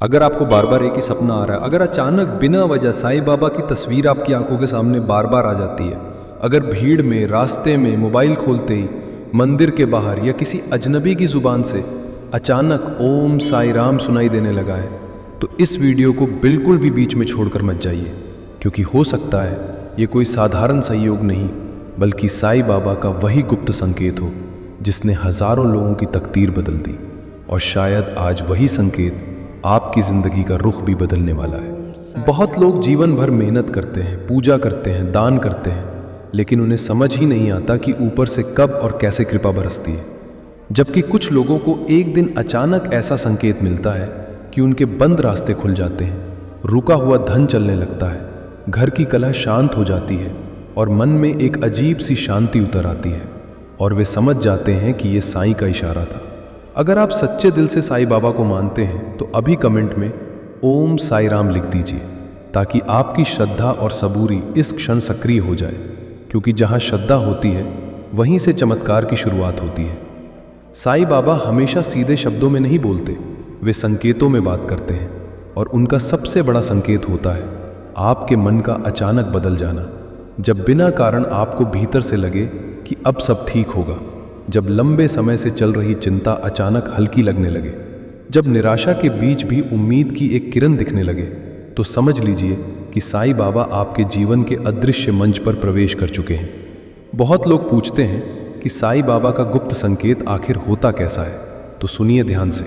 अगर आपको बार बार एक ही सपना आ रहा है, अगर अचानक बिना वजह साईं बाबा की तस्वीर आपकी आंखों के सामने बार बार आ जाती है, अगर भीड़ में, रास्ते में, मोबाइल खोलते ही, मंदिर के बाहर या किसी अजनबी की ज़ुबान से अचानक ओम साई राम सुनाई देने लगा है, तो इस वीडियो को बिल्कुल भी बीच में छोड़कर मत जाइए, क्योंकि हो सकता है ये कोई साधारण संयोग नहीं बल्कि साईं बाबा का वही गुप्त संकेत हो जिसने हज़ारों लोगों की तकदीर बदल दी। और शायद आज वही संकेत आपकी ज़िंदगी का रुख भी बदलने वाला है। बहुत लोग जीवन भर मेहनत करते हैं, पूजा करते हैं, दान करते हैं, लेकिन उन्हें समझ ही नहीं आता कि ऊपर से कब और कैसे कृपा बरसती है। जबकि कुछ लोगों को एक दिन अचानक ऐसा संकेत मिलता है कि उनके बंद रास्ते खुल जाते हैं, रुका हुआ धन चलने लगता है, घर की कलह शांत हो जाती है और मन में एक अजीब सी शांति उतर आती है और वे समझ जाते हैं कि ये साईं का इशारा था। अगर आप सच्चे दिल से साईं बाबा को मानते हैं तो अभी कमेंट में ओम साई राम लिख दीजिए, ताकि आपकी श्रद्धा और सबूरी इस क्षण सक्रिय हो जाए, क्योंकि जहाँ श्रद्धा होती है वहीं से चमत्कार की शुरुआत होती है। साईं बाबा हमेशा सीधे शब्दों में नहीं बोलते, वे संकेतों में बात करते हैं और उनका सबसे बड़ा संकेत होता है आपके मन का अचानक बदल जाना। जब बिना कारण आपको भीतर से लगे कि अब सब ठीक होगा, जब लंबे समय से चल रही चिंता अचानक हल्की लगने लगे, जब निराशा के बीच भी उम्मीद की एक किरण दिखने लगे, तो समझ लीजिए कि साईं बाबा आपके जीवन के अदृश्य मंच पर प्रवेश कर चुके हैं। बहुत लोग पूछते हैं कि साईं बाबा का गुप्त संकेत आखिर होता कैसा है, तो सुनिए ध्यान से,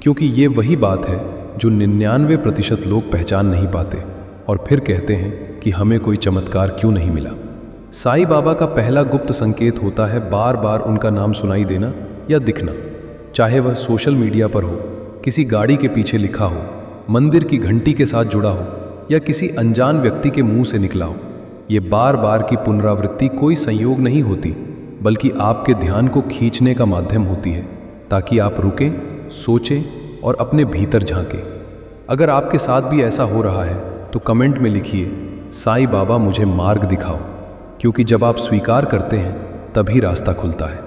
क्योंकि ये वही बात है जो 99% लोग पहचान नहीं पाते और फिर कहते हैं कि हमें कोई चमत्कार क्यों नहीं मिला। साईं बाबा का पहला गुप्त संकेत होता है बार बार उनका नाम सुनाई देना या दिखना, चाहे वह सोशल मीडिया पर हो, किसी गाड़ी के पीछे लिखा हो, मंदिर की घंटी के साथ जुड़ा हो या किसी अनजान व्यक्ति के मुंह से निकला हो। ये बार बार की पुनरावृत्ति कोई संयोग नहीं होती, बल्कि आपके ध्यान को खींचने का माध्यम होती है, ताकि आप रुकें, सोचें और अपने भीतर झांकें। अगर आपके साथ भी ऐसा हो रहा है तो कमेंट में लिखिए, साईं बाबा मुझे मार्ग दिखाओ, क्योंकि जब आप स्वीकार करते हैं तभी रास्ता खुलता है।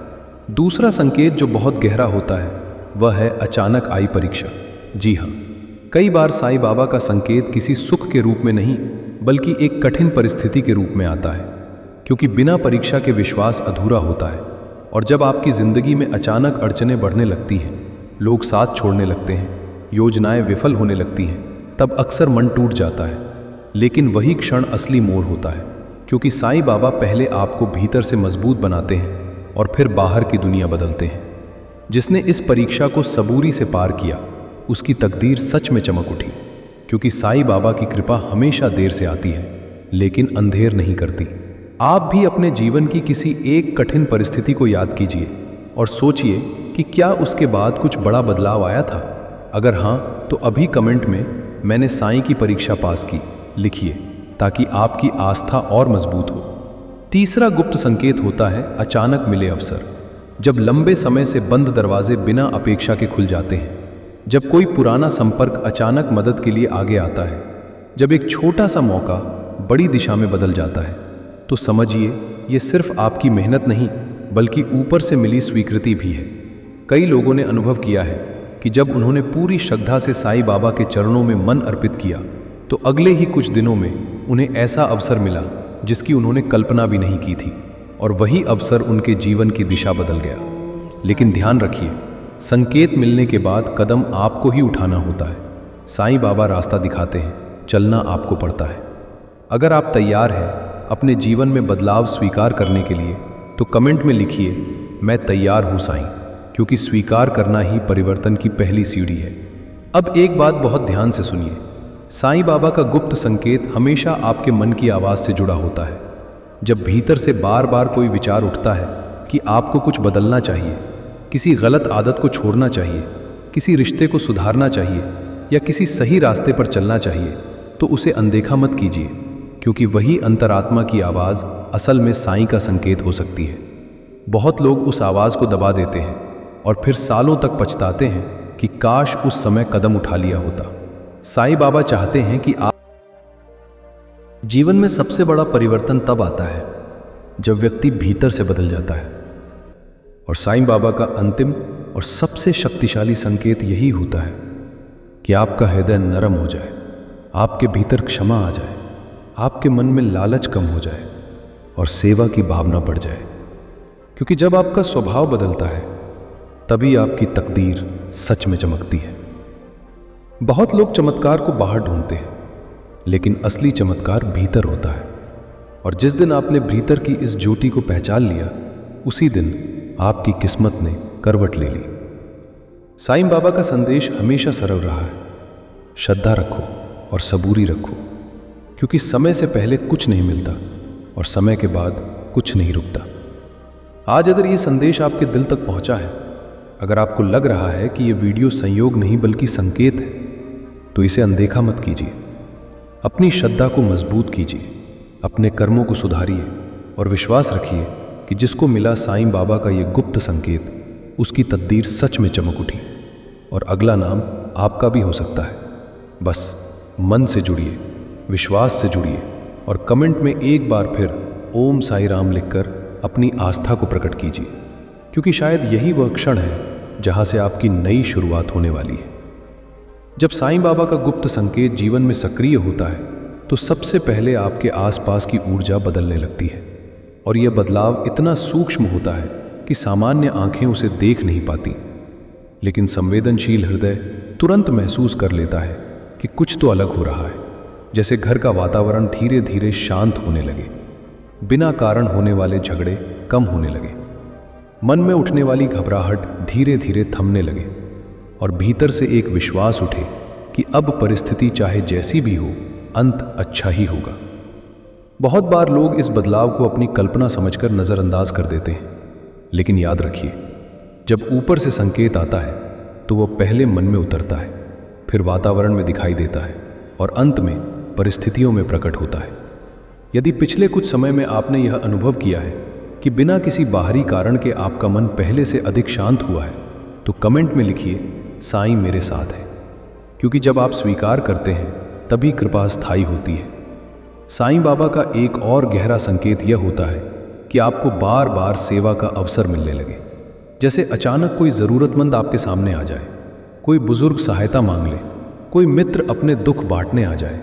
दूसरा संकेत जो बहुत गहरा होता है वह है अचानक आई परीक्षा। जी हाँ, कई बार साईं बाबा का संकेत किसी सुख के रूप में नहीं बल्कि एक कठिन परिस्थिति के रूप में आता है, क्योंकि बिना परीक्षा के विश्वास अधूरा होता है। और जब आपकी ज़िंदगी में अचानक अड़चनें बढ़ने लगती हैं, लोग साथ छोड़ने लगते हैं, योजनाएं विफल होने लगती हैं, तब अक्सर मन टूट जाता है। लेकिन वही क्षण असली मोड़ होता है, क्योंकि साईं बाबा पहले आपको भीतर से मजबूत बनाते हैं और फिर बाहर की दुनिया बदलते हैं। जिसने इस परीक्षा को सबूरी से पार किया, उसकी तकदीर सच में चमक उठी, क्योंकि साईं बाबा की कृपा हमेशा देर से आती है लेकिन अंधेर नहीं करती। आप भी अपने जीवन की किसी एक कठिन परिस्थिति को याद कीजिए और सोचिए कि क्या उसके बाद कुछ बड़ा बदलाव आया था। अगर हाँ, तो अभी कमेंट में मैंने साईं की परीक्षा पास की लिखिए, ताकि आपकी आस्था और मजबूत हो। तीसरा गुप्त संकेत होता है अचानक मिले अवसर। जब लंबे समय से बंद दरवाजे बिना अपेक्षा के खुल जाते हैं, जब कोई पुराना संपर्क अचानक मदद के लिए आगे आता है, जब एक छोटा सा मौका बड़ी दिशा में बदल जाता है, तो समझिए ये सिर्फ आपकी मेहनत नहीं बल्कि ऊपर से मिली स्वीकृति भी है। कई लोगों ने अनुभव किया है कि जब उन्होंने पूरी श्रद्धा से साईं बाबा के चरणों में मन अर्पित किया, तो अगले ही कुछ दिनों में उन्हें ऐसा अवसर मिला जिसकी उन्होंने कल्पना भी नहीं की थी, और वही अवसर उनके जीवन की दिशा बदल गया। लेकिन ध्यान रखिए, संकेत मिलने के बाद कदम आपको ही उठाना होता है। साईं बाबा रास्ता दिखाते हैं, चलना आपको पड़ता है। अगर आप तैयार हैं अपने जीवन में बदलाव स्वीकार करने के लिए, तो कमेंट में लिखिए, मैं तैयार हूँ साईं, क्योंकि स्वीकार करना ही परिवर्तन की पहली सीढ़ी है। अब एक बात बहुत ध्यान से सुनिए, साईं बाबा का गुप्त संकेत हमेशा आपके मन की आवाज़ से जुड़ा होता है। जब भीतर से बार बार कोई विचार उठता है कि आपको कुछ बदलना चाहिए, किसी गलत आदत को छोड़ना चाहिए, किसी रिश्ते को सुधारना चाहिए या किसी सही रास्ते पर चलना चाहिए, तो उसे अनदेखा मत कीजिए, क्योंकि वही अंतरात्मा की आवाज़ असल में साईं का संकेत हो सकती है। बहुत लोग उस आवाज़ को दबा देते हैं और फिर सालों तक पछताते हैं कि काश उस समय कदम उठा लिया होता। साईं बाबा चाहते हैं कि आप जीवन में सबसे बड़ा परिवर्तन तब आता है जब व्यक्ति भीतर से बदल जाता है, और साईं बाबा का अंतिम और सबसे शक्तिशाली संकेत यही होता है कि आपका हृदय नरम हो जाए, आपके भीतर क्षमा आ जाए, आपके मन में लालच कम हो जाए और सेवा की भावना बढ़ जाए। क्योंकि जब आपका स्वभाव बदलता है तभी आपकी तकदीर सच में चमकती है। बहुत लोग चमत्कार को बाहर ढूंढते हैं, लेकिन असली चमत्कार भीतर होता है। और जिस दिन आपने भीतर की इस ज्योति को पहचान लिया, उसी दिन आपकी किस्मत ने करवट ले ली। साईं बाबा का संदेश हमेशा सरल रहा है, श्रद्धा रखो और सबूरी रखो, क्योंकि समय से पहले कुछ नहीं मिलता और समय के बाद कुछ नहीं रुकता। आज अगर ये संदेश आपके दिल तक पहुंचा है, अगर आपको लग रहा है कि ये वीडियो संयोग नहीं बल्कि संकेत है, तो इसे अनदेखा मत कीजिए। अपनी श्रद्धा को मजबूत कीजिए, अपने कर्मों को सुधारिए और विश्वास रखिए कि जिसको मिला साईं बाबा का ये गुप्त संकेत, उसकी तकदीर सच में चमक उठी और अगला नाम आपका भी हो सकता है। बस मन से जुड़िए, विश्वास से जुड़िए और कमेंट में एक बार फिर ओम साई राम लिखकर अपनी आस्था को प्रकट कीजिए, क्योंकि शायद यही वह क्षण है जहां से आपकी नई शुरुआत होने वाली है। जब साईं बाबा का गुप्त संकेत जीवन में सक्रिय होता है तो सबसे पहले आपके आसपास की ऊर्जा बदलने लगती है और यह बदलाव इतना सूक्ष्म होता है कि सामान्य आंखें उसे देख नहीं पाती, लेकिन संवेदनशील हृदय तुरंत महसूस कर लेता है कि कुछ तो अलग हो रहा है। जैसे घर का वातावरण धीरे धीरे शांत होने लगे, बिना कारण होने वाले झगड़े कम होने लगे, मन में उठने वाली घबराहट धीरे धीरे थमने लगे और भीतर से एक विश्वास उठे कि अब परिस्थिति चाहे जैसी भी हो, अंत अच्छा ही होगा। बहुत बार लोग इस बदलाव को अपनी कल्पना समझकर नज़रअंदाज कर देते हैं, लेकिन याद रखिए, जब ऊपर से संकेत आता है तो वह पहले मन में उतरता है, फिर वातावरण में दिखाई देता है और अंत में परिस्थितियों में प्रकट होता है। यदि पिछले कुछ समय में आपने यह अनुभव किया है कि बिना किसी बाहरी कारण के आपका मन पहले से अधिक शांत हुआ है, तो कमेंट में लिखिए, साईं मेरे साथ है। क्योंकि जब आप स्वीकार करते हैं तभी कृपा स्थायी होती है। साईं बाबा का एक और गहरा संकेत यह होता है कि आपको बार बार सेवा का अवसर मिलने लगे। जैसे अचानक कोई ज़रूरतमंद आपके सामने आ जाए, कोई बुजुर्ग सहायता मांग ले, कोई मित्र अपने दुख बांटने आ जाए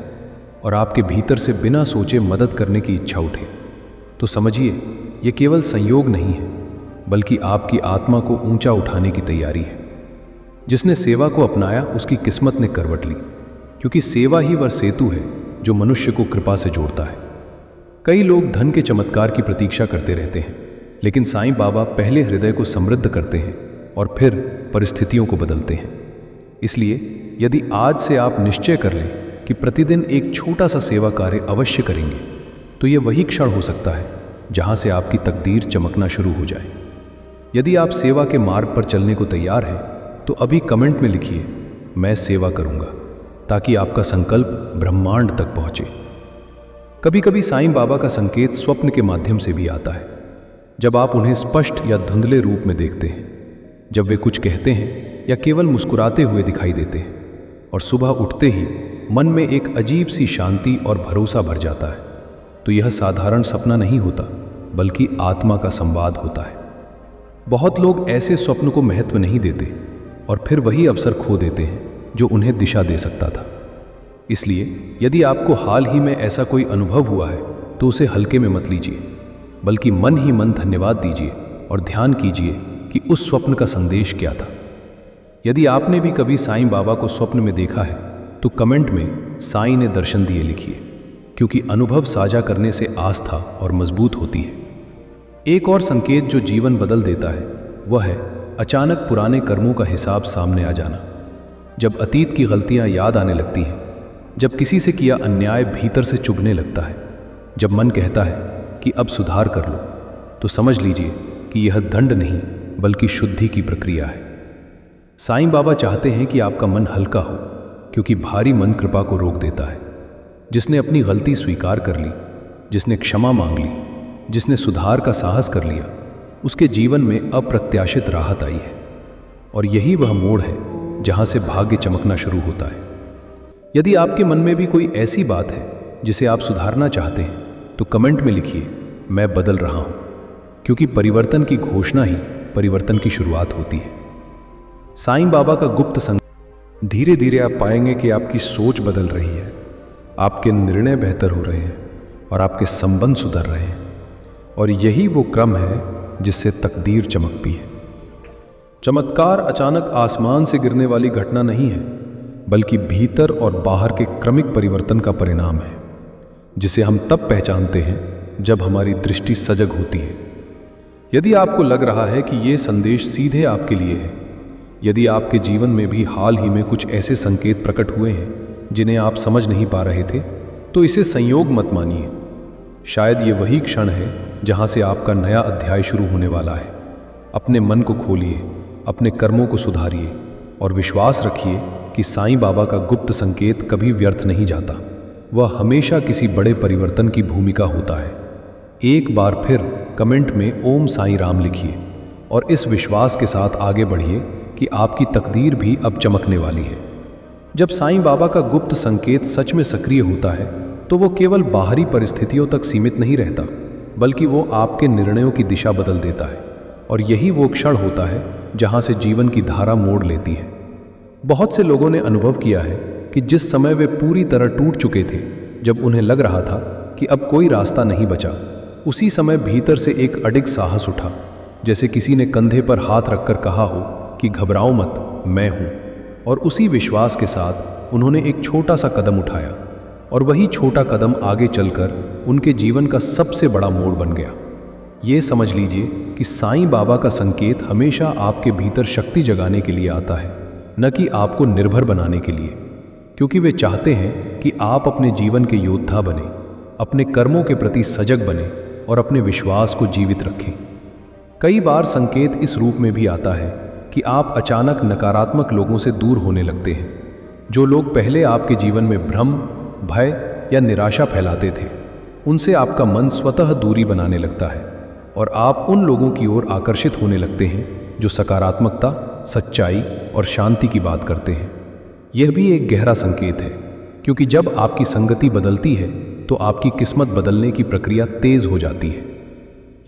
और आपके भीतर से बिना सोचे मदद करने की इच्छा उठे, तो समझिए ये केवल संयोग नहीं है, बल्कि आपकी आत्मा को ऊंचा उठाने की तैयारी है। जिसने सेवा को अपनाया उसकी किस्मत ने करवट ली, क्योंकि सेवा ही वह सेतु है जो मनुष्य को कृपा से जोड़ता है। कई लोग धन के चमत्कार की प्रतीक्षा करते रहते हैं, लेकिन साईं बाबा पहले हृदय को समृद्ध करते हैं और फिर परिस्थितियों को बदलते हैं। इसलिए यदि आज से आप निश्चय कर लें कि प्रतिदिन एक छोटा सा सेवा कार्य अवश्य करेंगे, तो यह वही क्षण हो सकता है जहां से आपकी तकदीर चमकना शुरू हो जाए। यदि आप सेवा के मार्ग पर चलने को तैयार हैं, तो अभी कमेंट में लिखिए, मैं सेवा करूंगा, ताकि आपका संकल्प ब्रह्मांड तक पहुंचे। कभी कभी साईं बाबा का संकेत स्वप्न के माध्यम से भी आता है, जब आप उन्हें स्पष्ट या धुंधले रूप में देखते हैं, जब वे कुछ कहते हैं या केवल मुस्कुराते हुए दिखाई देते हैं और सुबह उठते ही मन में एक अजीब सी शांति और भरोसा भर जाता है, तो यह साधारण सपना नहीं होता, बल्कि आत्मा का संवाद होता है। बहुत लोग ऐसे स्वप्न को महत्व नहीं देते और फिर वही अवसर खो देते हैं जो उन्हें दिशा दे सकता था। इसलिए यदि आपको हाल ही में ऐसा कोई अनुभव हुआ है, तो उसे हल्के में मत लीजिए, बल्कि मन ही मन धन्यवाद दीजिए और ध्यान कीजिए कि उस स्वप्न का संदेश क्या था। यदि आपने भी कभी साईं बाबा को स्वप्न में देखा है, तो कमेंट में साईं ने दर्शन दिए लिखिए, क्योंकि अनुभव साझा करने से आस्था और मजबूत होती है। एक और संकेत जो जीवन बदल देता है वह है अचानक पुराने कर्मों का हिसाब सामने आ जाना। जब अतीत की गलतियां याद आने लगती हैं, जब किसी से किया अन्याय भीतर से चुभने लगता है, जब मन कहता है कि अब सुधार कर लो, तो समझ लीजिए कि यह दंड नहीं बल्कि शुद्धि की प्रक्रिया है। साईं बाबा चाहते हैं कि आपका मन हल्का हो, क्योंकि भारी मन कृपा को रोक देता है। जिसने अपनी गलती स्वीकार कर ली, जिसने क्षमा मांग ली, जिसने सुधार का साहस कर लिया, उसके जीवन में अप्रत्याशित राहत आई है। और यही वह मोड़ है जहां से भाग्य चमकना शुरू होता है। यदि आपके मन में भी कोई ऐसी बात है जिसे आप सुधारना चाहते हैं, तो कमेंट में लिखिए, मैं बदल रहा हूं, क्योंकि परिवर्तन की घोषणा ही परिवर्तन की शुरुआत होती है। साईं बाबा का गुप्त संकेत धीरे धीरे आप पाएंगे कि आपकी सोच बदल रही है, आपके निर्णय बेहतर हो रहे हैं और आपके संबंध सुधर रहे हैं। और यही वो क्रम है जिससे तकदीर चमकती है। चमत्कार अचानक आसमान से गिरने वाली घटना नहीं है, बल्कि भीतर और बाहर के क्रमिक परिवर्तन का परिणाम है, जिसे हम तब पहचानते हैं जब हमारी दृष्टि सजग होती है। यदि आपको लग रहा है कि ये संदेश सीधे आपके लिए है, यदि आपके जीवन में भी हाल ही में कुछ ऐसे संकेत प्रकट हुए हैं जिन्हें आप समझ नहीं पा रहे थे, तो इसे संयोग मत मानिए। शायद ये वही क्षण है जहां से आपका नया अध्याय शुरू होने वाला है। अपने मन को खोलिए, अपने कर्मों को सुधारिए और विश्वास रखिए कि साईं बाबा का गुप्त संकेत कभी व्यर्थ नहीं जाता। वह हमेशा किसी बड़े परिवर्तन की भूमिका होता है। एक बार फिर कमेंट में ओम साईं राम लिखिए और इस विश्वास के साथ आगे बढ़िए कि आपकी तकदीर भी अब चमकने वाली है। जब साईं बाबा का गुप्त संकेत सच में सक्रिय होता है, तो वो केवल बाहरी परिस्थितियों तक सीमित नहीं रहता, बल्कि वो आपके निर्णयों की दिशा बदल देता है। और यही वो क्षण होता है जहां से जीवन की धारा मोड़ लेती है। बहुत से लोगों ने अनुभव किया है कि जिस समय वे पूरी तरह टूट चुके थे, जब उन्हें लग रहा था कि अब कोई रास्ता नहीं बचा, उसी समय भीतर से एक अडिग साहस उठा, जैसे किसी ने कंधे पर हाथ रखकर कहा हो कि घबराओ मत, मैं हूं। और उसी विश्वास के साथ उन्होंने एक छोटा सा कदम उठाया, और वही छोटा कदम आगे चलकर उनके जीवन का सबसे बड़ा मोड़ बन गया। ये समझ लीजिए कि साईं बाबा का संकेत हमेशा आपके भीतर शक्ति जगाने के लिए आता है, न कि आपको निर्भर बनाने के लिए, क्योंकि वे चाहते हैं कि आप अपने जीवन के योद्धा बने, अपने कर्मों के प्रति सजग बने और अपने विश्वास को जीवित रखें। कई बार संकेत इस रूप में भी आता है कि आप अचानक नकारात्मक लोगों से दूर होने लगते हैं। जो लोग पहले आपके जीवन में भ्रम, भय या निराशा फैलाते थे, उनसे आपका मन स्वतः दूरी बनाने लगता है और आप उन लोगों की ओर आकर्षित होने लगते हैं जो सकारात्मकता, सच्चाई और शांति की बात करते हैं। यह भी एक गहरा संकेत है, क्योंकि जब आपकी संगति बदलती है तो आपकी किस्मत बदलने की प्रक्रिया तेज हो जाती है।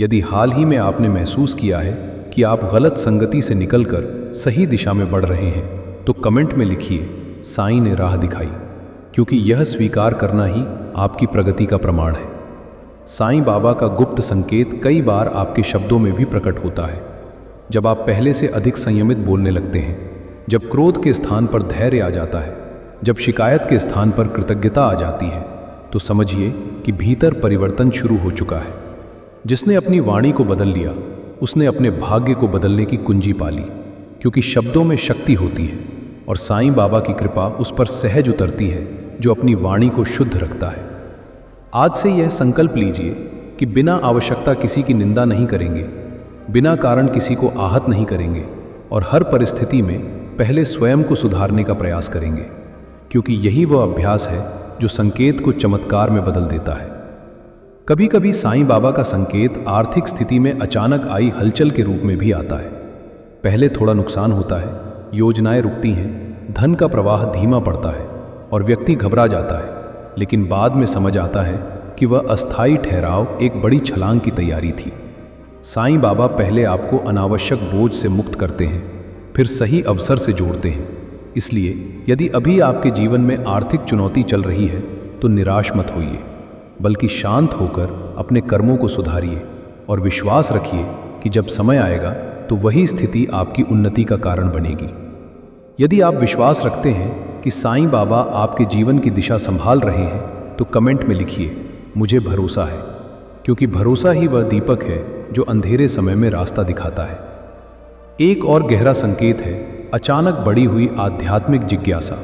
यदि हाल ही में आपने महसूस किया है कि आप गलत संगति से निकलकर सही दिशा में बढ़ रहे हैं, तो कमेंट में लिखिए, साईं ने राह दिखाई, क्योंकि यह स्वीकार करना ही आपकी प्रगति का प्रमाण है। साईं बाबा का गुप्त संकेत कई बार आपके शब्दों में भी प्रकट होता है। जब आप पहले से अधिक संयमित बोलने लगते हैं, जब क्रोध के स्थान पर धैर्य आ जाता है, जब शिकायत के स्थान पर कृतज्ञता आ जाती है, तो समझिए कि भीतर परिवर्तन शुरू हो चुका है। जिसने अपनी वाणी को बदल लिया, उसने अपने भाग्य को बदलने की कुंजी पाली, क्योंकि शब्दों में शक्ति होती है और साईं बाबा की कृपा उस पर सहज उतरती है जो अपनी वाणी को शुद्ध रखता है। आज से यह संकल्प लीजिए कि बिना आवश्यकता किसी की निंदा नहीं करेंगे, बिना कारण किसी को आहत नहीं करेंगे और हर परिस्थिति में पहले स्वयं को सुधारने का प्रयास करेंगे, क्योंकि यही वह अभ्यास है जो संकेत को चमत्कार में बदल देता है। कभी कभी साईं बाबा का संकेत आर्थिक स्थिति में अचानक आई हलचल के रूप में भी आता है। पहले थोड़ा नुकसान होता है, योजनाएं रुकती हैं, धन का प्रवाह धीमा पड़ता है और व्यक्ति घबरा जाता है, लेकिन बाद में समझ आता है कि वह अस्थायी ठहराव एक बड़ी छलांग की तैयारी थी। साईं बाबा पहले आपको अनावश्यक बोझ से मुक्त करते हैं, फिर सही अवसर से जोड़ते हैं। इसलिए यदि अभी आपके जीवन में आर्थिक चुनौती चल रही है, तो निराश मत होइए, बल्कि शांत होकर अपने कर्मों को सुधारिए और विश्वास रखिए कि जब समय आएगा तो वही स्थिति आपकी उन्नति का कारण बनेगी। यदि आप विश्वास रखते हैं कि साईं बाबा आपके जीवन की दिशा संभाल रहे हैं, तो कमेंट में लिखिए, मुझे भरोसा है, क्योंकि भरोसा ही वह दीपक है जो अंधेरे समय में रास्ता दिखाता है। एक और गहरा संकेत है अचानक बढ़ी हुई आध्यात्मिक जिज्ञासा।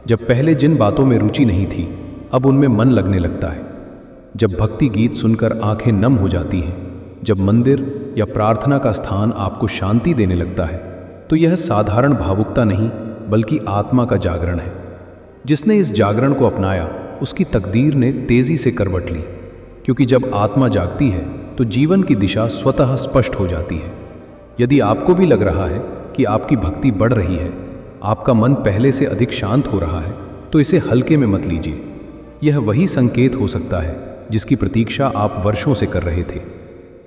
जब पहले जिन बातों में रुचि नहीं थी, अब उनमें मन लगने लगता है। जब भक्ति गीत सुनकर आंखें नम हो जाती हैं, जब मंदिर या प्रार्थना का स्थान आपको शांति देने लगता है, तो यह साधारण भावुकता नहीं, बल्कि आत्मा का जागरण है। जिसने इस जागरण को अपनाया, उसकी तकदीर ने तेजी से करवट ली, क्योंकि जब आत्मा जागती है तो जीवन की दिशा स्वतः स्पष्ट हो जाती है। यदि आपको भी लग रहा है कि आपकी भक्ति बढ़ रही है, आपका मन पहले से अधिक शांत हो रहा है, तो इसे हल्के में मत लीजिए। यह वही संकेत हो सकता है जिसकी प्रतीक्षा आप वर्षों से कर रहे थे।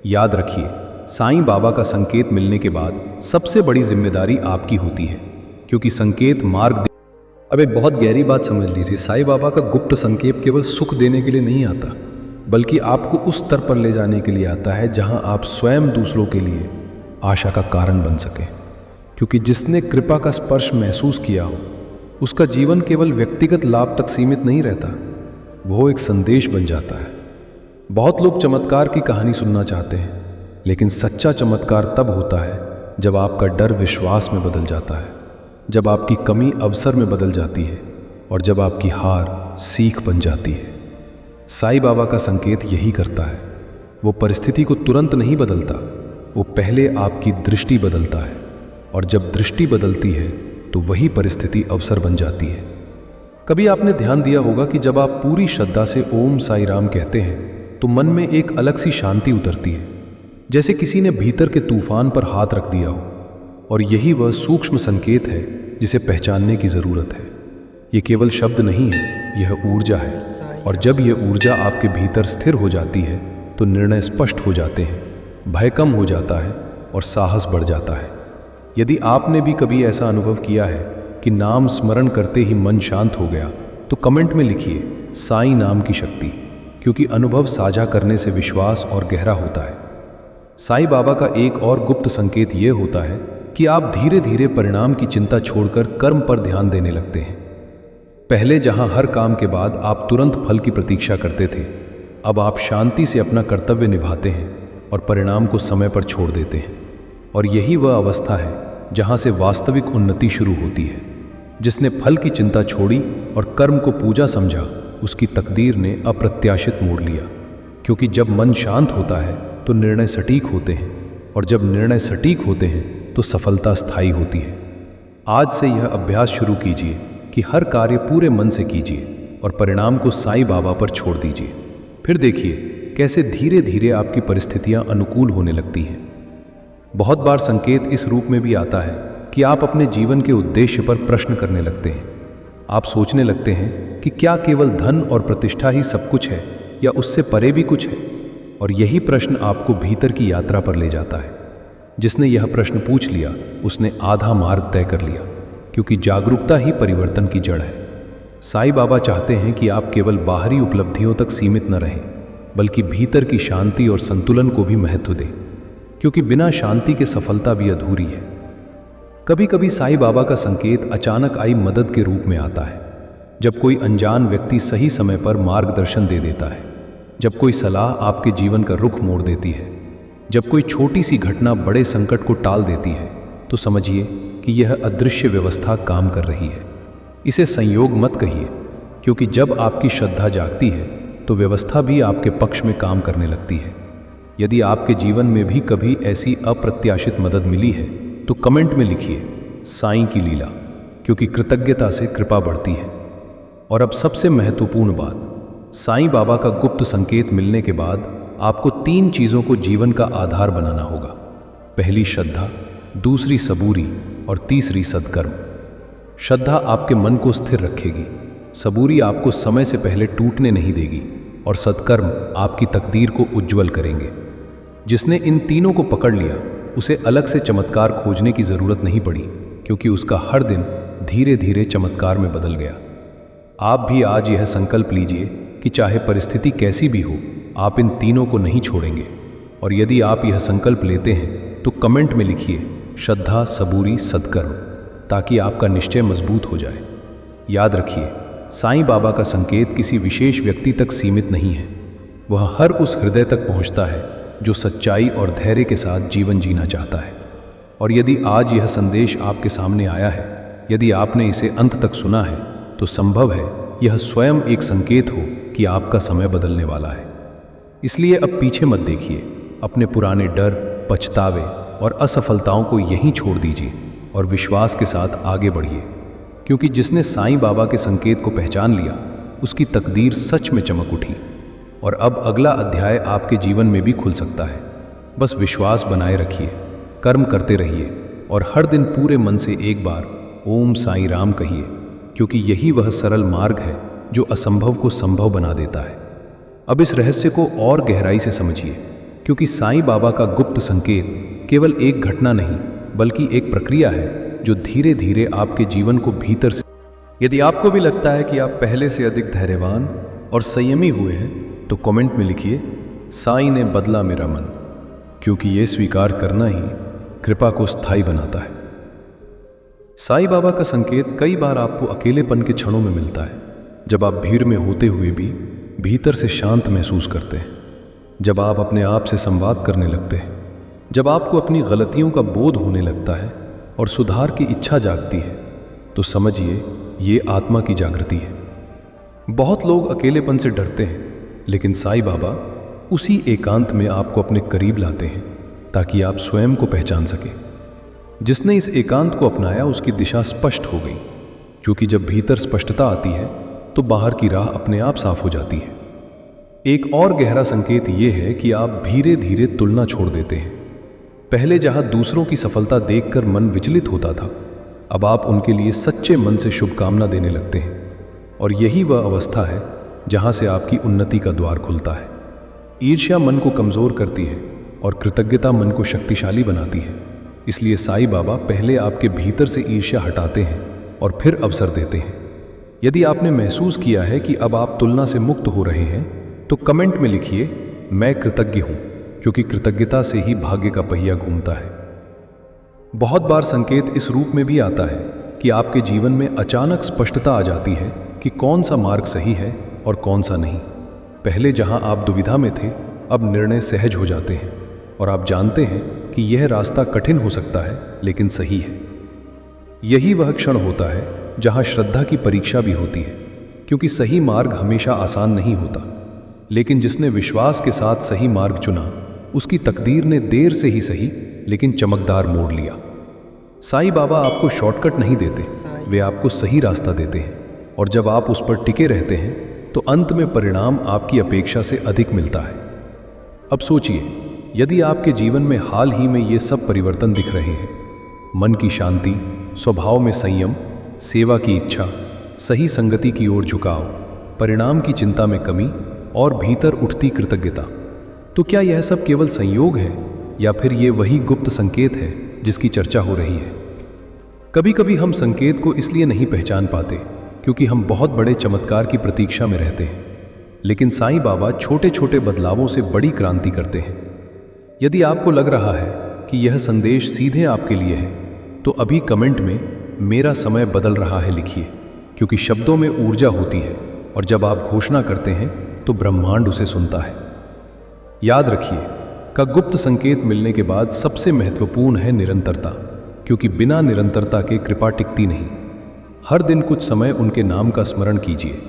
याद रखिए, साईं बाबा का संकेत मिलने के बाद सबसे बड़ी जिम्मेदारी आपकी होती है, क्योंकि संकेत मार्ग अब एक बहुत गहरी बात समझ लीजिए, साईं बाबा का गुप्त संकेत केवल सुख देने के लिए नहीं आता, बल्कि आपको उस स्तर पर ले जाने के लिए आता है जहां आप स्वयं दूसरों के लिए आशा का कारण बन सके। क्योंकि जिसने कृपा का स्पर्श महसूस किया हो, उसका जीवन केवल व्यक्तिगत लाभ तक सीमित नहीं रहता, वो एक संदेश बन जाता है। बहुत लोग चमत्कार की कहानी सुनना चाहते हैं, लेकिन सच्चा चमत्कार तब होता है जब आपका डर विश्वास में बदल जाता है, जब आपकी कमी अवसर में बदल जाती है और जब आपकी हार सीख बन जाती है। साईं बाबा का संकेत यही करता है। वो परिस्थिति को तुरंत नहीं बदलता, वो पहले आपकी दृष्टि बदलता है, और जब दृष्टि बदलती है तो वही परिस्थिति अवसर बन जाती है। कभी आपने ध्यान दिया होगा कि जब आप पूरी श्रद्धा से ओम साईं राम कहते हैं तो मन में एक अलग सी शांति उतरती है, जैसे किसी ने भीतर के तूफान पर हाथ रख दिया हो। और यही वह सूक्ष्म संकेत है जिसे पहचानने की ज़रूरत है। ये केवल शब्द नहीं है, यह ऊर्जा है। और जब यह ऊर्जा आपके भीतर स्थिर हो जाती है तो निर्णय स्पष्ट हो जाते हैं, भय कम हो जाता है और साहस बढ़ जाता है। यदि आपने भी कभी ऐसा अनुभव किया है कि नाम स्मरण करते ही मन शांत हो गया, तो कमेंट में लिखिए साईं नाम की शक्ति, क्योंकि अनुभव साझा करने से विश्वास और गहरा होता है। साईं बाबा का एक और गुप्त संकेत ये होता है कि आप धीरे धीरे परिणाम की चिंता छोड़कर कर्म पर ध्यान देने लगते हैं। पहले जहां हर काम के बाद आप तुरंत फल की प्रतीक्षा करते थे, अब आप शांति से अपना कर्तव्य निभाते हैं और परिणाम को समय पर छोड़ देते हैं। और यही वह अवस्था है जहां से वास्तविक उन्नति शुरू होती है। जिसने फल की चिंता छोड़ी और कर्म को पूजा समझा, उसकी तकदीर ने अप्रत्याशित मोड़ लिया। क्योंकि जब मन शांत होता है तो निर्णय सटीक होते हैं, और जब निर्णय सटीक होते हैं तो सफलता स्थायी होती है। आज से यह अभ्यास शुरू कीजिए कि हर कार्य पूरे मन से कीजिए और परिणाम को साईं बाबा पर छोड़ दीजिए। फिर देखिए कैसे धीरे धीरे आपकी परिस्थितियां अनुकूल होने लगती हैं। बहुत बार संकेत इस रूप में भी आता है कि आप अपने जीवन के उद्देश्य पर प्रश्न करने लगते हैं। आप सोचने लगते हैं कि क्या केवल धन और प्रतिष्ठा ही सब कुछ है, या उससे परे भी कुछ है। और यही प्रश्न आपको भीतर की यात्रा पर ले जाता है। जिसने यह प्रश्न पूछ लिया, उसने आधा मार्ग तय कर लिया, क्योंकि जागरूकता ही परिवर्तन की जड़ है। साईं बाबा चाहते हैं कि आप केवल बाहरी उपलब्धियों तक सीमित न रहें, बल्कि भीतर की शांति और संतुलन को भी महत्व दें, क्योंकि बिना शांति के सफलता भी अधूरी है। कभी कभी साईं बाबा का संकेत अचानक आई मदद के रूप में आता है, जब कोई अनजान व्यक्ति सही समय पर मार्गदर्शन दे देता है, जब कोई सलाह आपके जीवन का रुख मोड़ देती है, जब कोई छोटी सी घटना बड़े संकट को टाल देती है, तो समझिए कि यह अदृश्य व्यवस्था काम कर रही है। इसे संयोग मत कहिए, क्योंकि जब आपकी श्रद्धा जागती है तो व्यवस्था भी आपके पक्ष में काम करने लगती है। यदि आपके जीवन में भी कभी ऐसी अप्रत्याशित मदद मिली है तो कमेंट में लिखिए साईं की लीला, क्योंकि कृतज्ञता से कृपा बढ़ती है। और अब सबसे महत्वपूर्ण बात, साईं बाबा का गुप्त संकेत मिलने के बाद आपको 3 चीज़ों को जीवन का आधार बनाना होगा। पहली श्रद्धा, दूसरी सबूरी और तीसरी सद्कर्म। श्रद्धा आपके मन को स्थिर रखेगी, सबूरी आपको समय से पहले टूटने नहीं देगी, और सद्कर्म आपकी तकदीर को उज्जवल करेंगे। जिसने इन तीनों को पकड़ लिया, उसे अलग से चमत्कार खोजने की ज़रूरत नहीं पड़ी, क्योंकि उसका हर दिन धीरे धीरे चमत्कार में बदल गया। आप भी आज यह संकल्प लीजिए कि चाहे परिस्थिति कैसी भी हो, आप इन तीनों को नहीं छोड़ेंगे। और यदि आप यह संकल्प लेते हैं तो कमेंट में लिखिए श्रद्धा, सबूरी, सद्कर्म, ताकि आपका निश्चय मजबूत हो जाए। याद रखिए, साईं बाबा का संकेत किसी विशेष व्यक्ति तक सीमित नहीं है। वह हर उस हृदय तक पहुंचता है जो सच्चाई और धैर्य के साथ जीवन जीना चाहता है। और यदि आज यह संदेश आपके सामने आया है, यदि आपने इसे अंत तक सुना है, तो संभव है यह स्वयं एक संकेत हो कि आपका समय बदलने वाला है। इसलिए अब पीछे मत देखिए, अपने पुराने डर, पछतावे और असफलताओं को यहीं छोड़ दीजिए और विश्वास के साथ आगे बढ़िए, क्योंकि जिसने साईं बाबा के संकेत को पहचान लिया, उसकी तकदीर सच में चमक उठी। और अब अगला अध्याय आपके जीवन में भी खुल सकता है। बस विश्वास बनाए रखिए, कर्म करते रहिए और हर दिन पूरे मन से एक बार ओम साईं राम कहिए, क्योंकि यही वह सरल मार्ग है जो असंभव को संभव बना देता है। अब इस रहस्य को और गहराई से समझिए, क्योंकि साईं बाबा का गुप्त संकेत केवल एक घटना नहीं, बल्कि एक प्रक्रिया है जो धीरे धीरे आपके जीवन को भीतर से यदि आपको भी लगता है कि आप पहले से अधिक धैर्यवान और संयमी हुए हैं तो कमेंट में लिखिए, साईं ने बदला मेरा मन, क्योंकि ये स्वीकार करना ही कृपा को स्थायी बनाता है। साईं बाबा का संकेत कई बार आपको अकेलेपन के क्षणों में मिलता है, जब आप भीड़ में होते हुए भी भीतर से शांत महसूस करते हैं, जब आप अपने आप से संवाद करने लगते हैं, जब आपको अपनी गलतियों का बोध होने लगता है और सुधार की इच्छा जागती है, तो समझिए ये आत्मा की जागृति है। बहुत लोग अकेलेपन से डरते हैं, लेकिन साईं बाबा उसी एकांत में आपको अपने करीब लाते हैं ताकि आप स्वयं को पहचान सकें। जिसने इस एकांत को अपनाया उसकी दिशा स्पष्ट हो गई, क्योंकि जब भीतर स्पष्टता आती है तो बाहर की राह अपने आप साफ हो जाती है। एक और गहरा संकेत ये है कि आप धीरे धीरे तुलना छोड़ देते हैं। पहले जहां दूसरों की सफलता देखकर मन विचलित होता था, अब आप उनके लिए सच्चे मन से शुभकामना देने लगते हैं, और यही वह अवस्था है जहां से आपकी उन्नति का द्वार खुलता है। ईर्ष्या मन को कमजोर करती है और कृतज्ञता मन को शक्तिशाली बनाती है। इसलिए साईं बाबा पहले आपके भीतर से ईर्ष्या हटाते हैं और फिर अवसर देते हैं। यदि आपने महसूस किया है कि अब आप तुलना से मुक्त हो रहे हैं, तो कमेंट में लिखिए, मैं कृतज्ञ हूं, क्योंकि कृतज्ञता से ही भाग्य का पहिया घूमता है। बहुत बार संकेत इस रूप में भी आता है कि आपके जीवन में अचानक स्पष्टता आ जाती है कि कौन सा मार्ग सही है और कौन सा नहीं। पहले जहां आप दुविधा में थे, अब निर्णय सहज हो जाते हैं और आप जानते हैं कि यह रास्ता कठिन हो सकता है, लेकिन सही है। यही वह क्षण होता है जहां श्रद्धा की परीक्षा भी होती है, क्योंकि सही मार्ग हमेशा आसान नहीं होता, लेकिन जिसने विश्वास के साथ सही मार्ग चुना, उसकी तकदीर ने देर से ही सही लेकिन चमकदार मोड़ लिया। साईं बाबा आपको शॉर्टकट नहीं देते, वे आपको सही रास्ता देते हैं, और जब आप उस पर टिके रहते हैं तो अंत में परिणाम आपकी अपेक्षा से अधिक मिलता है। अब सोचिए, यदि आपके जीवन में हाल ही में ये सब परिवर्तन दिख रहे हैं, मन की शांति, स्वभाव में संयम, सेवा की इच्छा, सही संगति की ओर झुकाव, परिणाम की चिंता में कमी और भीतर उठती कृतज्ञता, तो क्या यह सब केवल संयोग है या फिर ये वही गुप्त संकेत है जिसकी चर्चा हो रही है? कभी कभी हम संकेत को इसलिए नहीं पहचान पाते क्योंकि हम बहुत बड़े चमत्कार की प्रतीक्षा में रहते हैं, लेकिन साईं बाबा छोटे छोटे बदलावों से बड़ी क्रांति करते हैं। यदि आपको लग रहा है कि यह संदेश सीधे आपके लिए है, तो अभी कमेंट में मेरा समय बदल रहा है लिखिए, क्योंकि शब्दों में ऊर्जा होती है और जब आप घोषणा करते हैं तो ब्रह्मांड उसे सुनता है। याद रखिए, का गुप्त संकेत मिलने के बाद सबसे महत्वपूर्ण है निरंतरता, क्योंकि बिना निरंतरता के कृपा टिकती नहीं। हर दिन कुछ समय उनके नाम का स्मरण कीजिए,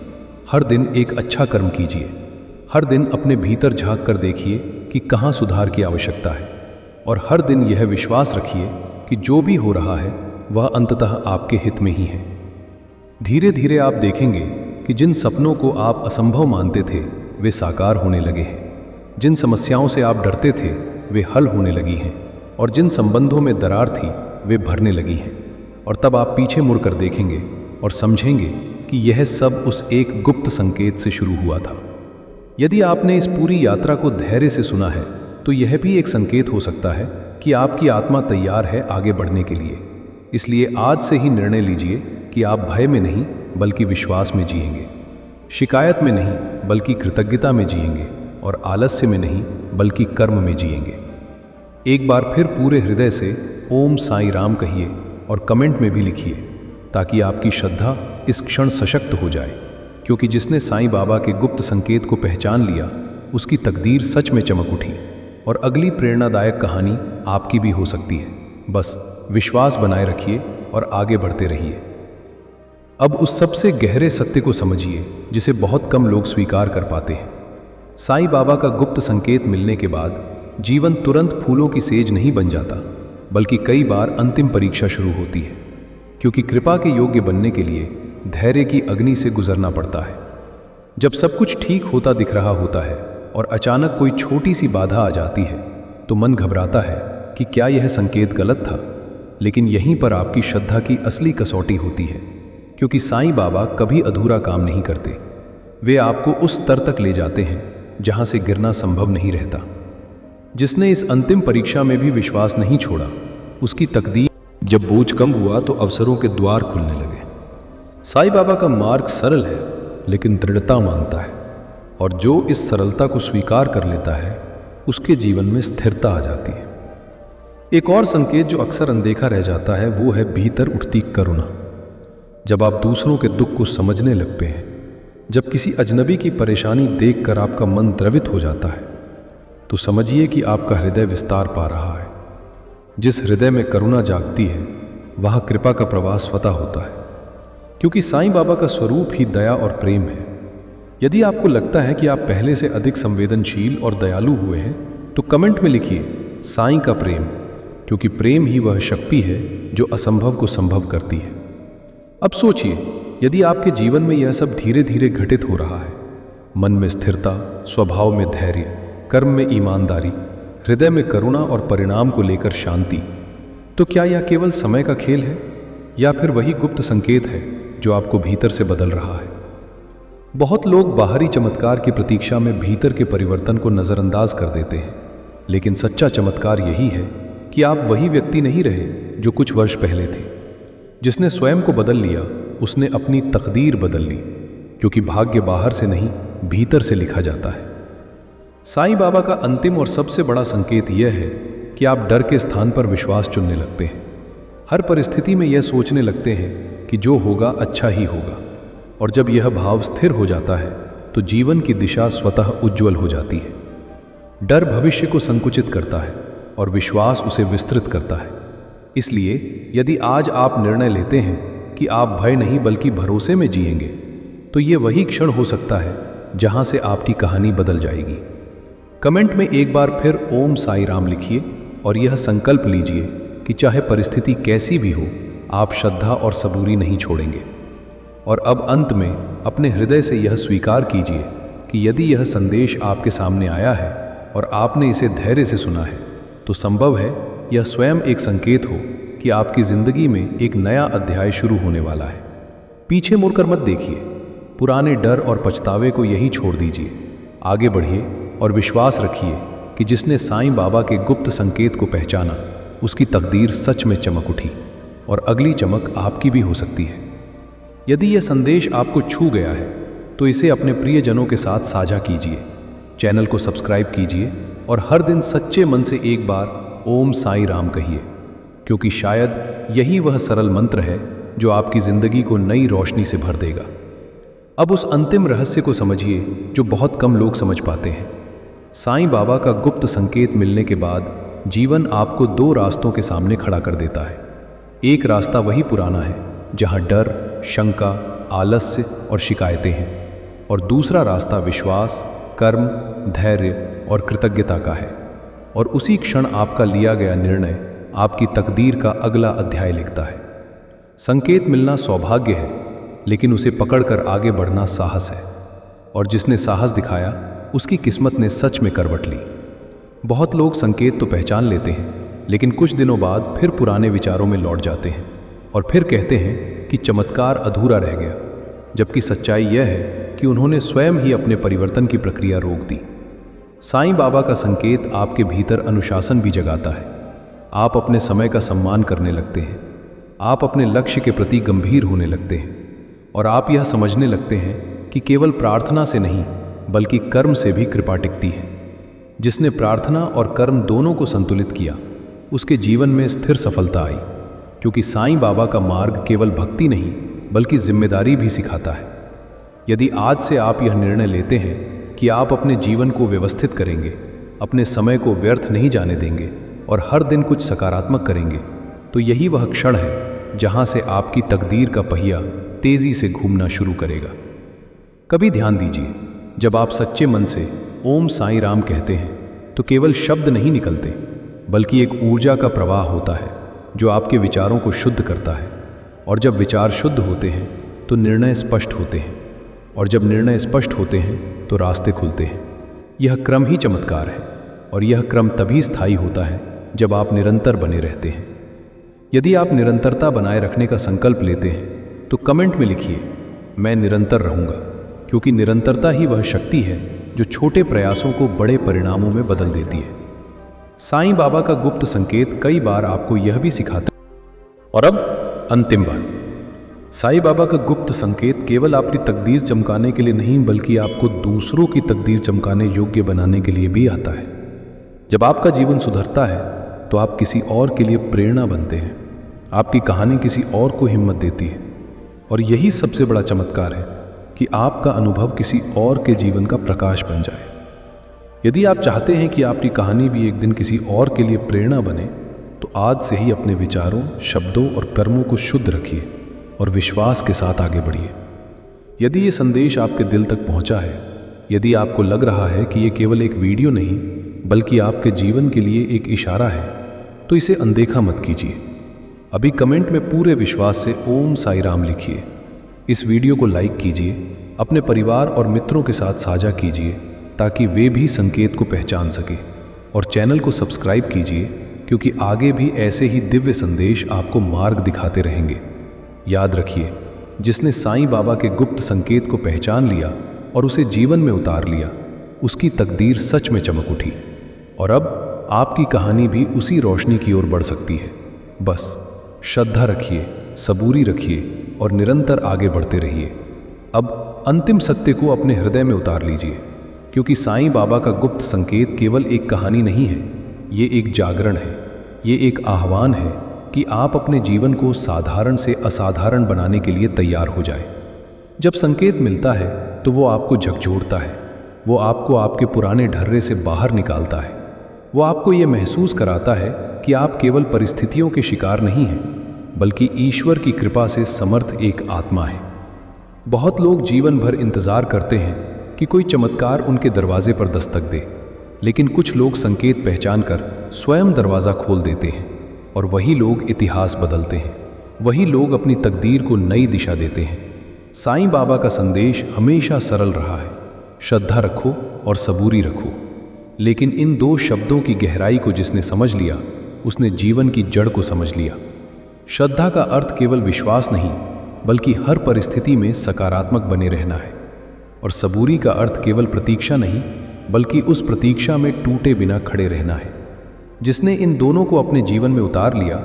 हर दिन एक अच्छा कर्म कीजिए, हर दिन अपने भीतर झांक कर देखिए कि कहाँ सुधार की आवश्यकता है, और हर दिन यह विश्वास रखिए कि जो भी हो रहा है वह अंततः आपके हित में ही है। धीरे धीरे आप देखेंगे कि जिन सपनों को आप असंभव मानते थे वे साकार होने लगे हैं, जिन समस्याओं से आप डरते थे वे हल होने लगी हैं, और जिन संबंधों में दरार थी वे भरने लगी हैं। और तब आप पीछे मुड़कर देखेंगे और समझेंगे कि यह सब उस एक गुप्त संकेत से शुरू हुआ था। यदि आपने इस पूरी यात्रा को धैर्य से सुना है, तो यह भी एक संकेत हो सकता है कि आपकी आत्मा तैयार है आगे बढ़ने के लिए। इसलिए आज से ही निर्णय लीजिए कि आप भय में नहीं बल्कि विश्वास में जिएंगे, शिकायत में नहीं बल्कि कृतज्ञता में जिएंगे, और आलस्य में नहीं बल्कि कर्म में जिएंगे। एक बार फिर पूरे हृदय से ओम साईं राम कहिए और कमेंट में भी लिखिए, ताकि आपकी श्रद्धा इस क्षण सशक्त हो जाए, क्योंकि जिसने साईं बाबा के गुप्त संकेत को पहचान लिया उसकी तकदीर सच में चमक उठी, और अगली प्रेरणादायक कहानी आपकी भी हो सकती है। बस विश्वास बनाए रखिए और आगे बढ़ते रहिए। अब उस सबसे गहरे सत्य को समझिए जिसे बहुत कम लोग स्वीकार कर पाते हैं। साईं बाबा का गुप्त संकेत मिलने के बाद जीवन तुरंत फूलों की सेज नहीं बन जाता, बल्कि कई बार अंतिम परीक्षा शुरू होती है, क्योंकि कृपा के योग्य बनने के लिए धैर्य की अग्नि से गुजरना पड़ता है। जब सब कुछ ठीक होता दिख रहा होता है और अचानक कोई छोटी सी बाधा आ जाती है, तो मन घबराता है कि क्या यह संकेत गलत था। लेकिन यहीं पर आपकी श्रद्धा की असली कसौटी होती है, क्योंकि साईं बाबा कभी अधूरा काम नहीं करते। वे आपको उस स्तर तक ले जाते हैं जहां से गिरना संभव नहीं रहता। जिसने इस अंतिम परीक्षा में भी विश्वास नहीं छोड़ा, उसकी तकदीर जब बोझ कम हुआ तो अवसरों के द्वार खुलने लगे। साईं बाबा का मार्ग सरल है लेकिन दृढ़ता मांगता है, और जो इस सरलता को स्वीकार कर लेता है उसके जीवन में स्थिरता आ जाती है। एक और संकेत जो अक्सर अनदेखा रह जाता है वो है भीतर उठती करुणा। जब आप दूसरों के दुख को समझने लगते हैं, जब किसी अजनबी की परेशानी देखकर आपका मन द्रवित हो जाता है, तो समझिए कि आपका हृदय विस्तार पा रहा है। जिस हृदय में करुणा जागती है वहाँ कृपा का प्रवाह स्वतः होता है, क्योंकि साईं बाबा का स्वरूप ही दया और प्रेम है। यदि आपको लगता है कि आप पहले से अधिक संवेदनशील और दयालु हुए हैं तो कमेंट में लिखिए साईं का प्रेम, क्योंकि प्रेम ही वह शक्ति है जो असंभव को संभव करती है। अब सोचिए, यदि आपके जीवन में यह सब धीरे धीरे घटित हो रहा है, मन में स्थिरता, स्वभाव में धैर्य, कर्म में ईमानदारी, हृदय में करुणा और परिणाम को लेकर शांति, तो क्या यह केवल समय का खेल है या फिर वही गुप्त संकेत है जो आपको भीतर से बदल रहा है? बहुत लोग बाहरी चमत्कार की प्रतीक्षा में भीतर के परिवर्तन को नज़रअंदाज कर देते हैं, लेकिन सच्चा चमत्कार यही है कि आप वही व्यक्ति नहीं रहे जो कुछ वर्ष पहले थे। जिसने स्वयं को बदल लिया उसने अपनी तकदीर बदल ली, क्योंकि भाग्य बाहर से नहीं भीतर से लिखा जाता है। साईं बाबा का अंतिम और सबसे बड़ा संकेत यह है कि आप डर के स्थान पर विश्वास चुनने लगते हैं। हर परिस्थिति में यह सोचने लगते हैं कि जो होगा अच्छा ही होगा, और जब यह भाव स्थिर हो जाता है तो जीवन की दिशा स्वतः उज्ज्वल हो जाती है। डर भविष्य को संकुचित करता है और विश्वास उसे विस्तृत करता है। इसलिए यदि आज आप निर्णय लेते हैं कि आप भय नहीं बल्कि भरोसे में जिएंगे, तो ये वही क्षण हो सकता है जहां से आपकी कहानी बदल जाएगी। कमेंट में एक बार फिर ओम साई राम लिखिए और यह संकल्प लीजिए कि चाहे परिस्थिति कैसी भी हो, आप श्रद्धा और सबूरी नहीं छोड़ेंगे। और अब अंत में अपने हृदय से यह स्वीकार कीजिए कि यदि यह संदेश आपके सामने आया है और आपने इसे धैर्य से सुना है, तो संभव है यह स्वयं एक संकेत हो कि आपकी जिंदगी में एक नया अध्याय शुरू होने वाला है। पीछे मुड़कर मत देखिए, पुराने डर और पछतावे को यही छोड़ दीजिए। आगे बढ़िए और विश्वास रखिए कि जिसने साईं बाबा के गुप्त संकेत को पहचाना, उसकी तकदीर सच में चमक उठी और अगली चमक आपकी भी हो सकती है। यदि यह संदेश आपको छू गया है तो इसे अपने प्रियजनों के साथ साझा कीजिए। चैनल को सब्सक्राइब कीजिए और हर दिन सच्चे मन से एक बार ओम साईं राम कहिए, क्योंकि शायद यही वह सरल मंत्र है जो आपकी जिंदगी को नई रोशनी से भर देगा। अब उस अंतिम रहस्य को समझिए जो बहुत कम लोग समझ पाते हैं। साईं बाबा का गुप्त संकेत मिलने के बाद जीवन आपको दो रास्तों के सामने खड़ा कर देता है। एक रास्ता वही पुराना है जहां डर, शंका, आलस्य और शिकायतें हैं, और दूसरा रास्ता विश्वास, कर्म, धैर्य और कृतज्ञता का है। और उसी क्षण आपका लिया गया निर्णय आपकी तकदीर का अगला अध्याय लिखता है। संकेत मिलना सौभाग्य है, लेकिन उसे पकड़कर आगे बढ़ना साहस है, और जिसने साहस दिखाया उसकी किस्मत ने सच में करवट ली। बहुत लोग संकेत तो पहचान लेते हैं, लेकिन कुछ दिनों बाद फिर पुराने विचारों में लौट जाते हैं और फिर कहते हैं कि चमत्कार अधूरा रह गया, जबकि सच्चाई यह है कि उन्होंने स्वयं ही अपने परिवर्तन की प्रक्रिया रोक दी। साईं बाबा का संकेत आपके भीतर अनुशासन भी जगाता है। आप अपने समय का सम्मान करने लगते हैं, आप अपने लक्ष्य के प्रति गंभीर होने लगते हैं, और आप यह समझने लगते हैं कि केवल प्रार्थना से नहीं बल्कि कर्म से भी कृपा टिकती है। जिसने प्रार्थना और कर्म दोनों को संतुलित किया, उसके जीवन में स्थिर सफलता आई, क्योंकि साईं बाबा का मार्ग केवल भक्ति नहीं बल्कि जिम्मेदारी भी सिखाता है। यदि आज से आप यह निर्णय लेते हैं कि आप अपने जीवन को व्यवस्थित करेंगे, अपने समय को व्यर्थ नहीं जाने देंगे और हर दिन कुछ सकारात्मक करेंगे, तो यही वह क्षण है जहां से आपकी तकदीर का पहिया तेजी से घूमना शुरू करेगा। कभी ध्यान दीजिए, जब आप सच्चे मन से ओम साईं राम कहते हैं तो केवल शब्द नहीं निकलते, बल्कि एक ऊर्जा का प्रवाह होता है जो आपके विचारों को शुद्ध करता है। और जब विचार शुद्ध होते हैं तो निर्णय स्पष्ट होते हैं, और जब निर्णय स्पष्ट होते हैं तो रास्ते खुलते हैं। यह क्रम ही चमत्कार है, और यह क्रम तभी स्थायी होता है जब आप निरंतर बने रहते हैं। यदि आप निरंतरता बनाए रखने का संकल्प लेते हैं तो कमेंट में लिखिए, मैं निरंतर रहूँगा, क्योंकि निरंतरता ही वह शक्ति है जो छोटे प्रयासों को बड़े परिणामों में बदल देती है। साईं बाबा का गुप्त संकेत कई बार आपको यह भी सिखाता है। और अब अंतिम बात, साईं बाबा का गुप्त संकेत केवल आपकी तकदीर चमकाने के लिए नहीं, बल्कि आपको दूसरों की तकदीर चमकाने योग्य बनाने के लिए भी आता है। जब आपका जीवन सुधरता है तो आप किसी और के लिए प्रेरणा बनते हैं। आपकी कहानी किसी और को हिम्मत देती है। और यही सबसे बड़ा चमत्कार है कि आपका अनुभव किसी और के जीवन का प्रकाश बन जाए। यदि आप चाहते हैं कि आपकी कहानी भी एक दिन किसी और के लिए प्रेरणा बने, तो आज से ही अपने विचारों, शब्दों और कर्मों को शुद्ध रखिए और विश्वास के साथ आगे बढ़िए। यदि ये संदेश आपके दिल तक पहुंचा है, यदि आपको लग रहा है कि ये केवल एक वीडियो नहीं बल्कि आपके जीवन के लिए एक इशारा है, तो इसे अनदेखा मत कीजिए। अभी कमेंट में पूरे विश्वास से ओम साई राम लिखिए। इस वीडियो को लाइक कीजिए, अपने परिवार और मित्रों के साथ साझा कीजिए ताकि वे भी संकेत को पहचान सके। और चैनल को सब्सक्राइब कीजिए, क्योंकि आगे भी ऐसे ही दिव्य संदेश आपको मार्ग दिखाते रहेंगे। याद रखिए, जिसने साईं बाबा के गुप्त संकेत को पहचान लिया और उसे जीवन में उतार लिया, उसकी तकदीर सच में चमक उठी। और अब आपकी कहानी भी उसी रोशनी की ओर बढ़ सकती है। बस श्रद्धा रखिए, सबूरी रखिए और निरंतर आगे बढ़ते रहिए। अब अंतिम सत्य को अपने हृदय में उतार लीजिए, क्योंकि साईं बाबा का गुप्त संकेत केवल एक कहानी नहीं है, ये एक जागरण है, ये एक आह्वान है कि आप अपने जीवन को साधारण से असाधारण बनाने के लिए तैयार हो जाए। जब संकेत मिलता है तो वो आपको झकझोरता है, वो आपको आपके पुराने ढर्रे से बाहर निकालता है, वो आपको ये महसूस कराता है कि आप केवल परिस्थितियों के शिकार नहीं हैं, बल्कि ईश्वर की कृपा से समर्थ एक आत्मा है। बहुत लोग जीवन भर इंतजार करते हैं कि कोई चमत्कार उनके दरवाजे पर दस्तक दे, लेकिन कुछ लोग संकेत पहचान कर स्वयं दरवाज़ा खोल देते हैं। और वही लोग इतिहास बदलते हैं, वही लोग अपनी तकदीर को नई दिशा देते हैं। साईं बाबा का संदेश हमेशा सरल रहा है, श्रद्धा रखो और सबूरी रखो। लेकिन इन दो शब्दों की गहराई को जिसने समझ लिया, उसने जीवन की जड़ को समझ लिया। श्रद्धा का अर्थ केवल विश्वास नहीं, बल्कि हर परिस्थिति में सकारात्मक बने रहना है। और सबूरी का अर्थ केवल प्रतीक्षा नहीं, बल्कि उस प्रतीक्षा में टूटे बिना खड़े रहना है। जिसने इन दोनों को अपने जीवन में उतार लिया,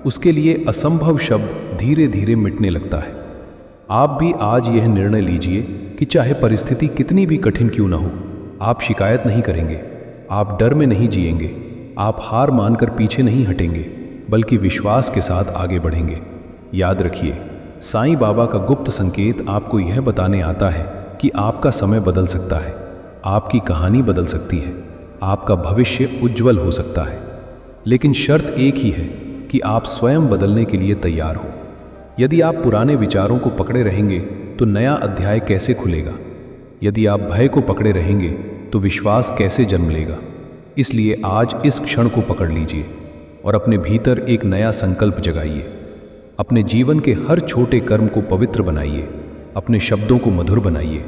उसके लिए असंभव शब्द धीरे धीरे मिटने लगता है। आप भी आज यह निर्णय लीजिए कि चाहे परिस्थिति कितनी भी कठिन क्यों ना हो, आप शिकायत नहीं करेंगे, आप डर में नहीं जिएंगे, आप हार मानकर पीछे नहीं हटेंगे, बल्कि विश्वास के साथ आगे बढ़ेंगे। याद रखिए, साईं बाबा का गुप्त संकेत आपको यह बताने आता है कि आपका समय बदल सकता है, आपकी कहानी बदल सकती है, आपका भविष्य उज्जवल हो सकता है। लेकिन शर्त एक ही है कि आप स्वयं बदलने के लिए तैयार हो। यदि आप पुराने विचारों को पकड़े रहेंगे तो नया अध्याय कैसे खुलेगा? यदि आप भय को पकड़े रहेंगे तो विश्वास कैसे जन्म लेगा? इसलिए आज इस क्षण को पकड़ लीजिए और अपने भीतर एक नया संकल्प जगाइए। अपने जीवन के हर छोटे कर्म को पवित्र बनाइए, अपने शब्दों को मधुर बनाइए,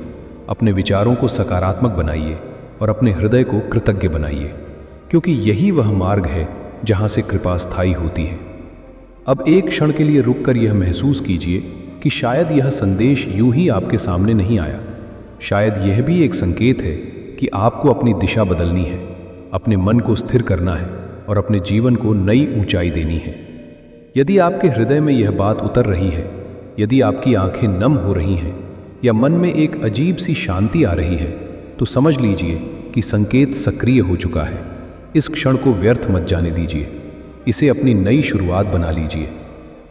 अपने विचारों को सकारात्मक बनाइए और अपने हृदय को कृतज्ञ बनाइए, क्योंकि यही वह मार्ग है जहाँ से कृपा स्थायी होती है। अब एक क्षण के लिए रुककर यह महसूस कीजिए कि शायद यह संदेश यूं ही आपके सामने नहीं आया। शायद यह भी एक संकेत है कि आपको अपनी दिशा बदलनी है, अपने मन को स्थिर करना है और अपने जीवन को नई ऊंचाई देनी है। यदि आपके हृदय में यह बात उतर रही है, यदि आपकी आंखें नम हो रही हैं या मन में एक अजीब सी शांति आ रही है, तो समझ लीजिए कि संकेत सक्रिय हो चुका है। इस क्षण को व्यर्थ मत जाने दीजिए, इसे अपनी नई शुरुआत बना लीजिए।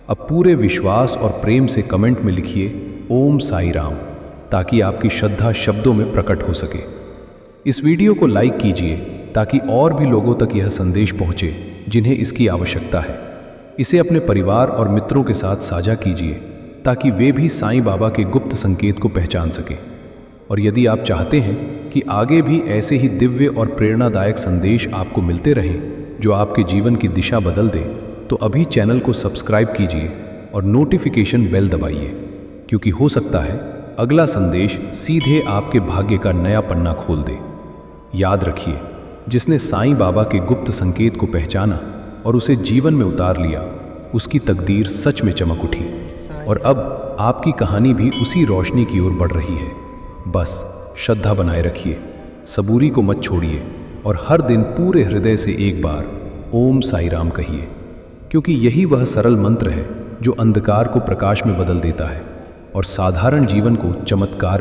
अब पूरे विश्वास और प्रेम से कमेंट में लिखिए ओम साई राम, ताकि आपकी श्रद्धा शब्दों में प्रकट हो सके। इस वीडियो को लाइक कीजिए ताकि और भी लोगों तक यह संदेश पहुंचे जिन्हें इसकी आवश्यकता है। इसे अपने परिवार और मित्रों के साथ साझा कीजिए ताकि वे भी साईं बाबा के गुप्त संकेत को पहचान सकें। और यदि आप चाहते हैं कि आगे भी ऐसे ही दिव्य और प्रेरणादायक संदेश आपको मिलते रहें जो आपके जीवन की दिशा बदल दे, तो अभी चैनल को सब्सक्राइब कीजिए और नोटिफिकेशन बेल दबाइए, क्योंकि हो सकता है अगला संदेश सीधे आपके भाग्य का नया पन्ना खोल दे। याद रखिए, जिसने साईं बाबा के गुप्त संकेत को पहचाना और उसे जीवन में उतार लिया, उसकी तकदीर सच में चमक उठी। और अब आपकी कहानी भी उसी रोशनी की ओर बढ़ रही है। बस श्रद्धा बनाए रखिए, सबूरी को मत छोड़िए और हर दिन पूरे हृदय से एक बार ओम साई राम कहिए, क्योंकि यही वह सरल मंत्र है जो अंधकार को प्रकाश में बदल देता है और साधारण जीवन को चमत्कार